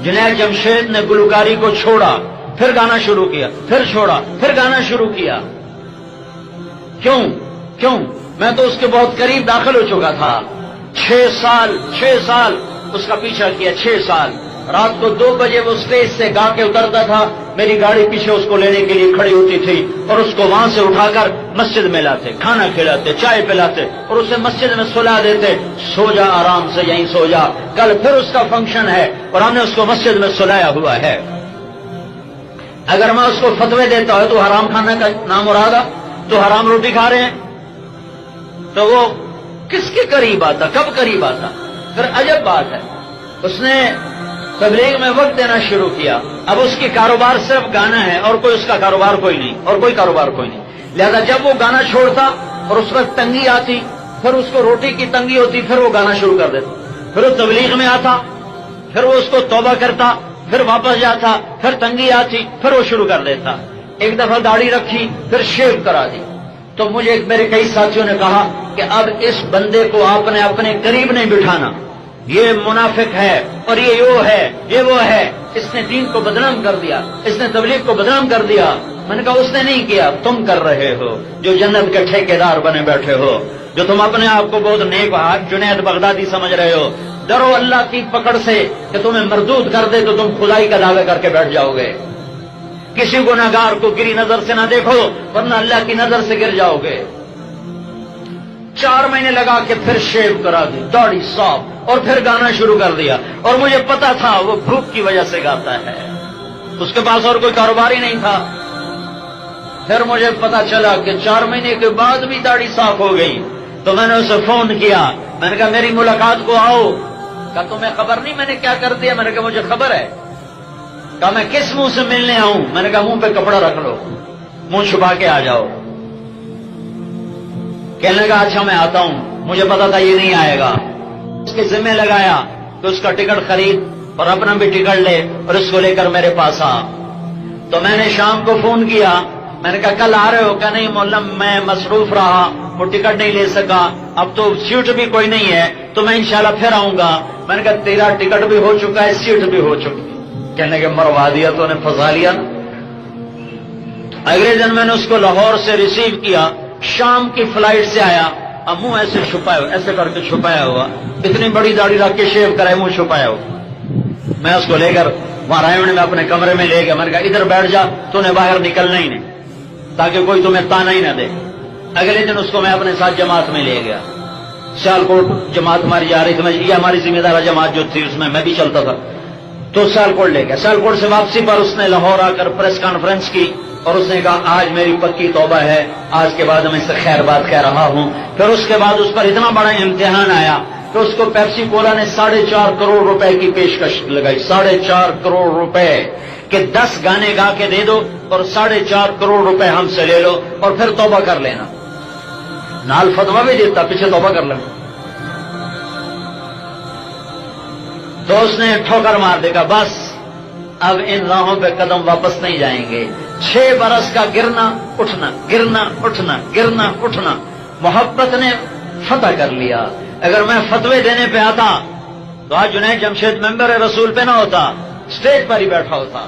जुनैद जमशेद ने गुलकारी को छोड़ा, फिर गाना शुरू किया, फिर छोड़ा, फिर गाना शुरू किया। क्यों? क्यों? मैं तो उसके बहुत करीब दाखिल हो चुका था। 6 साल उसका पीछा किया, 6 साल। रात को 2 बजे वो स्टेज से गा के उतरता था, मेरी गाड़ी पीछे उसको लेने के लिए खड़ी होती थी और उसको वहां से उठाकर मस्जिद में लाते, खाना खिलाते, चाय पिलाते और उसे मस्जिद में सुला देते। सो जा आराम से, यहीं सो जा, कल फिर उसका फंक्शन है। और हमने उसको मस्जिद में सुलाया हुआ है। अगर मैं उसको फतवे देता है तो हराम खाने का नाम मुरादा, तो हराम रोटी खा रहे हैं, तो वो किसके करीब आता, कब करीब आता? फिर अजब बात है, उसने तबलीग में वक्त देना शुरू किया। अब उसकी कारोबार सिर्फ गाना है और कोई उसका कारोबार कोई नहीं, और कोई कारोबार कोई नहीं। लिहाजा जब वो गाना छोड़ता और उस वक्त तंगी आती, फिर उसको रोटी की तंगी होती, फिर वो गाना शुरू कर देता। फिर वो तबलीग में आता, फिर वो उसको तौबा करता, फिर वापस जाता, फिर तंगी आती, फिर वो शुरू कर देता। एक दफा दाढ़ी रखी, फिर शेव करा दी। तो मुझे मेरे कई साथियों ने कहा कि अब इस बंदे को आपने अपने करीब नहीं बिठाना, ये मुनाफिक है और ये वो है, इसने दीन को बदनाम कर दिया, इसने तबलीग को बदनाम कर दिया। मैंने कहा उसने नहीं किया, तुम कर रहे हो, जो जन्नत के ठेकेदार बने बैठे हो, जो तुम अपने आप को बहुत नेक जुनैद बगदादी समझ रहे हो। डरो अल्लाह की पकड़ से कि तुम्हें मरदूद कर दे तो तुम खुदाई का दावा करके बैठ जाओगे। किसी गुनाहगार को गिरी नजर से ना देखो, वरना अल्लाह की नजर से गिर जाओगे। 4 महीने लगा के फिर शेव करा दी, दाढ़ी साफ, और फिर गाना शुरू कर दिया। और मुझे पता था वो भूख की वजह से गाता है, उसके पास और कोई कारोबार ही नहीं था। फिर मुझे पता चला कि 4 महीने के बाद भी दाढ़ी साफ हो गई। तो मैंने उसे फोन किया, मैंने कहा मेरी मुलाकात को आओ। कहा तुम्हें खबर नहीं मैंने क्या कर दिया? मैंने कहा मुझे खबर है। कहा मैं किस मुंह से मिलने आऊं? मैंने कहा मुंह पे कपड़ा रख लो, मुंह छुपा के आ जाओ। कहने लगा अच्छा मैं आता हूं, मुझे पता था ये नहीं आएगा। उसके जिम्मे लगाया कि उसका टिकट खरीद और अपना भी टिकट ले और इसको लेकर मेरे पास आ। तो मैंने शाम को फोन किया, मैंने कहा कल आ रहे हो? क्या नहीं मौला मैं मसरूफ रहा, वो टिकट नहीं ले सका, अब तो सीट भी कोई नहीं है, तो मैं इंशाल्लाह फिर आऊंगा। मैंने कहा तेरा टिकट भी हो चुका है, सीट भी हो चुकी। कहने के मरवा दिया, तो उन्हें फंसा लिया ना। अगले दिन मैंने उसको लाहौर से रिसीव किया, शाम की फ्लाइट से आया, अब मुंह ऐसे छुपाया, ऐसे करके छुपाया हुआ, इतनी बड़ी दाढ़ी रख के शेव कराए, मुंह छुपाया हुआ। मैं उसको लेकर वहां रायगढ़ में अपने कमरे में ले गया। मैंने कहा इधर बैठ जा, तूने बाहर निकलना ही नहीं, ताकि कोई तुम्हें ताना ही ना दे। अगले दिन उसको मैं अपने साथ जमात में ले गया। सियालकोट जमात हमारी जा रही थी, ये हमारी जिम्मेदार जमात जो थी उसमें मैं भी चलता था, तो सियालकोट ले गया। सियालकोट से वापसी पर उसने लाहौर आकर प्रेस कॉन्फ्रेंस की और उसने कहा आज मेरी पक्की तौबा है, आज के बाद मैं इससे खैर बात कह रहा हूं। फिर उसके बाद उस पर इतना बड़ा इम्तिहान आया कि उसको पेप्सी कोला ने 4.5 करोड़ रुपए की पेशकश लगाई। 4.5 करोड़ रुपए के 10 गाने गा के दे दो और 4.5 करोड़ रुपए हमसे ले लो और फिर तौबा कर लेना। नाल फतवा भी देता, पीछे तौबा कर लेना। तो उसने ठोकर मार देगा, बस अब इन राहों पे कदम वापस नहीं जाएंगे। 6 बरस का गिरना उठना, गिरना उठना, गिरना उठना, मोहब्बत ने फतह कर लिया। अगर मैं फतवे देने पे आता तो आज जुनैद जमशेद मेंबर रसूल पे ना होता, स्टेज पर ही बैठा होता।